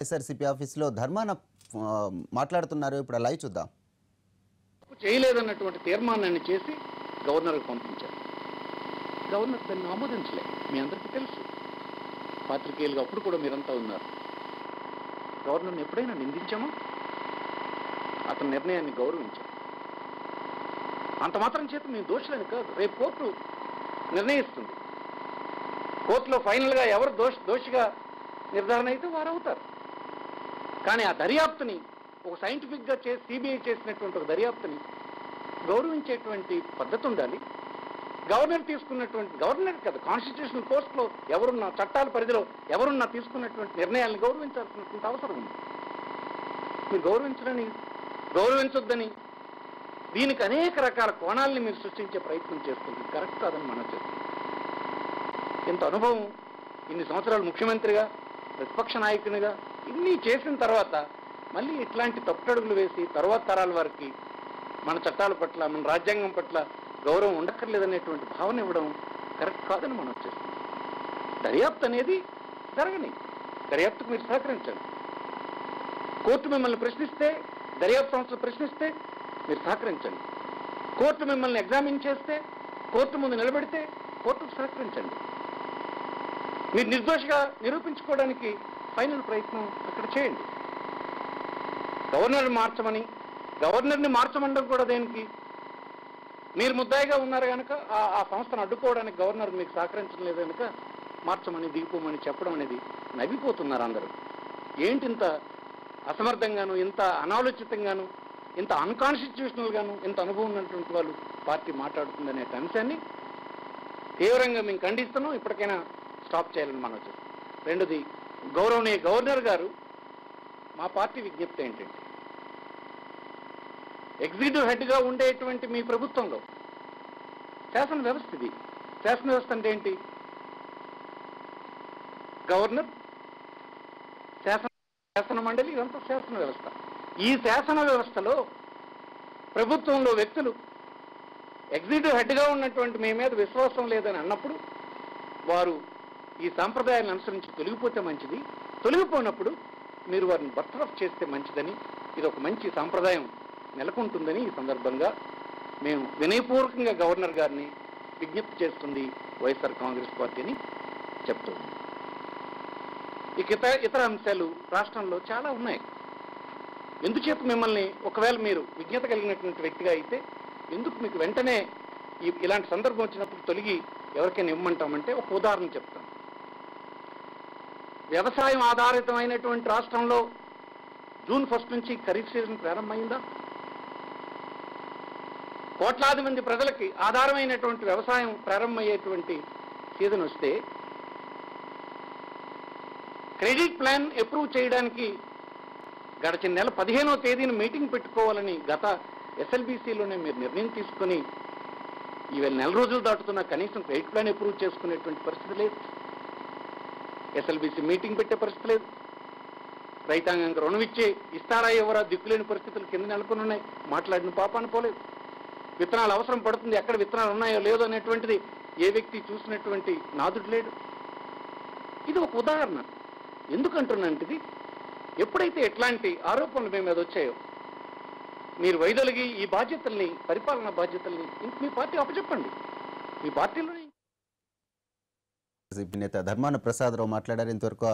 SRCP ఆఫీసులో ధర్మాన మాట్లాడుతున్నారు. ఇప్పుడు లైవ్ చూద్దాం. చేయలేదన్నటువంటి తీర్మానాన్ని చేసి గవర్నర్కి పంపించారు. గవర్నర్ దాన్ని ఆమోదించలే. మీ అందరికీ తెలుసు, పాత్రికేయులుగా అప్పుడు కూడా మీరంతా ఉన్నారు. గవర్నర్ని ఎప్పుడైనా నిందించామో? అతని నిర్ణయాన్ని గౌరవించాం. అంత మాత్రం చేత మేము దోషులని కాదు. రేపు కోర్టు నిర్ణయిస్తుంది. కోర్టులో ఫైనల్గా ఎవరు దోషిగా నిర్ధారణ అయితే వారు అవుతారు. కానీ ఆ దర్యాప్తుని ఒక సైంటిఫిక్గా చేసి సిబిఐ చేసినటువంటి ఒక దర్యాప్తుని గౌరవించేటువంటి పద్ధతి ఉండాలి. గవర్నర్ తీసుకున్నటువంటి, గవర్నర్ కదా, కాన్స్టిట్యూషనల్ కోర్టులో ఎవరున్నా, చట్టాల పరిధిలో ఎవరున్నా తీసుకున్నటువంటి నిర్ణయాలను గౌరవించాల్సినటువంటి అవసరం ఉంది. మీరు గౌరవించొద్దని దీనికి అనేక రకాల కోణాలని మీరు సృష్టించే ప్రయత్నం చేస్తుంది. కరెక్ట్ కాదని మనం చేస్తుంది. ఇంత అనుభవం, ఇన్ని సంవత్సరాలు ముఖ్యమంత్రిగా, ప్రతిపక్ష నాయకునిగా ఇన్ని చేసిన తర్వాత మళ్ళీ ఇట్లాంటి తప్పటడుగులు వేసి తర్వాత తరాల వారికి మన చట్టాల పట్ల, మన రాజ్యాంగం పట్ల గౌరవం ఉండక్కర్లేదనేటువంటి భావన ఇవ్వడం కరెక్ట్ కాదని మనం చేస్తాం. దర్యాప్తు అనేది జరగని, దర్యాప్తుకు మీరు సహకరించండి. కోర్టు మిమ్మల్ని ప్రశ్నిస్తే, దర్యాప్తు సంస్థలు ప్రశ్నిస్తే మీరు సహకరించండి. కోర్టు మిమ్మల్ని ఎగ్జామిన్ చేస్తే, కోర్టు ముందు నిలబెడితే కోర్టుకు సహకరించండి. మీరు నిర్దోషిగా నిరూపించుకోవడానికి ఫైనల్ ప్రయత్నం అక్కడ చేయండి. గవర్నర్ని మార్చమండం కూడా దేనికి? మీరు ముద్దాయిగా ఉన్నారు కనుక ఆ సంస్థను అడ్డుకోవడానికి గవర్నర్ మీకు సహకరించడం లేదు కనుక మార్చమని, దిగిపోమని చెప్పడం అనేది నవ్విపోతున్నారు అందరూ. ఏంటి ఇంత అసమర్థంగాను, ఇంత అనాలోచితంగాను, ఇంత అన్కాన్స్టిట్యూషనల్గాను ఇంత అనుభవం ఉన్నటువంటి వాళ్ళు పార్టీ మాట్లాడుతుందనే అంశాన్ని తీవ్రంగా మేము ఖండిస్తున్నాం. ఇప్పటికైనా స్టాప్ చేయాలని మనం చేస్తాం. రెండోది, గౌరవనీయ గవర్నర్ గారు, మా పార్టీ విజ్ఞప్తి ఏంటంటే, ఎగ్జిక్యూటివ్ హెడ్గా ఉండేటువంటి మీ ప్రభుత్వంలో శాసన వ్యవస్థ ఇది. శాసన వ్యవస్థ అంటే ఏంటి? గవర్నర్, శాసన మండలి, ఇదంతా శాసన వ్యవస్థ. ఈ శాసన వ్యవస్థలో ప్రభుత్వంలో వ్యక్తులు ఎగ్జిక్యూటివ్ హెడ్గా ఉన్నటువంటి మీ మీద విశ్వాసం లేదని అన్నప్పుడు వారు ఈ సాంప్రదాయాలను అనుసరించి తొలగిపోతే మంచిది, తొలగిపోయినప్పుడు మీరు వారిని బర్తరఫ్ చేస్తే మంచిదని, ఇది ఒక మంచి సాంప్రదాయం నెలకొంటుందని ఈ సందర్భంగా మేము వినయపూర్వకంగా గవర్నర్ గారిని విజ్ఞప్తి చేస్తుంది వైఎస్ఆర్ కాంగ్రెస్ పార్టీ అని చెప్తుంది. ఇతర అంశాలు రాష్ట్రంలో చాలా ఉన్నాయి. ఎందుచేత మిమ్మల్ని, ఒకవేళ మీరు విజ్ఞత కలిగినటువంటి వ్యక్తిగా అయితే ఎందుకు మీకు వెంటనే ఇలాంటి సందర్భం వచ్చినప్పుడు తొలగి ఎవరికైనా ఇవ్వమంటామంటే ఒక ఉదాహరణ చెప్తాను. వ్యవసాయం ఆధారితమైనటువంటి రాష్ట్రంలో జూన్ 1 నుంచి ఖరీఫ్ సీజన్ ప్రారంభమైందా? కోట్లాది మంది ప్రజలకి ఆధారమైనటువంటి వ్యవసాయం ప్రారంభమయ్యేటువంటి సీజన్ వస్తే క్రెడిట్ ప్లాన్ అప్రూవ్ చేయడానికి గడిచిన నెల 15వ తేదీన మీటింగ్ పెట్టుకోవాలని గత ఎస్ఎల్బీసీలోనే మీరు నిర్ణయం తీసుకుని ఈవేళ నెల రోజులు దాటుతున్నా కనీసం క్రెడిట్ ప్లాన్ అప్రూవ్ చేసుకునేటువంటి పరిస్థితి లేదు. ఎస్ఎల్బీసీ మీటింగ్ పెట్టే పరిస్థితి లేదు. రైతాంగానికి రుణం ఇస్తారా ఎవరా దిక్కులేని పరిస్థితులు కింద నెలకొని ఉన్నాయి. మాట్లాడిన పాపాన్ని పోలేదు. విత్తనాలు అవసరం పడుతుంది, ఎక్కడ విత్తనాలు ఉన్నాయో లేదో అనేటువంటిది ఏ వ్యక్తి చూసినటువంటి నాదుడు లేడు. ఇది ఒక ఉదాహరణ. ఎందుకంటున్నాంటిది, ఎప్పుడైతే ఎట్లాంటి ఆరోపణలు మీ మీద వచ్చాయో మీరు వైదొలిగి ఈ బాధ్యతల్ని, పరిపాలనా బాధ్యతల్ని మీ పార్టీ అప్పచెప్పండి. మీ పార్టీలోనే నేత ధర్మాన ప్రసాదరావు మాట్లాడారు. ఇంతవరకు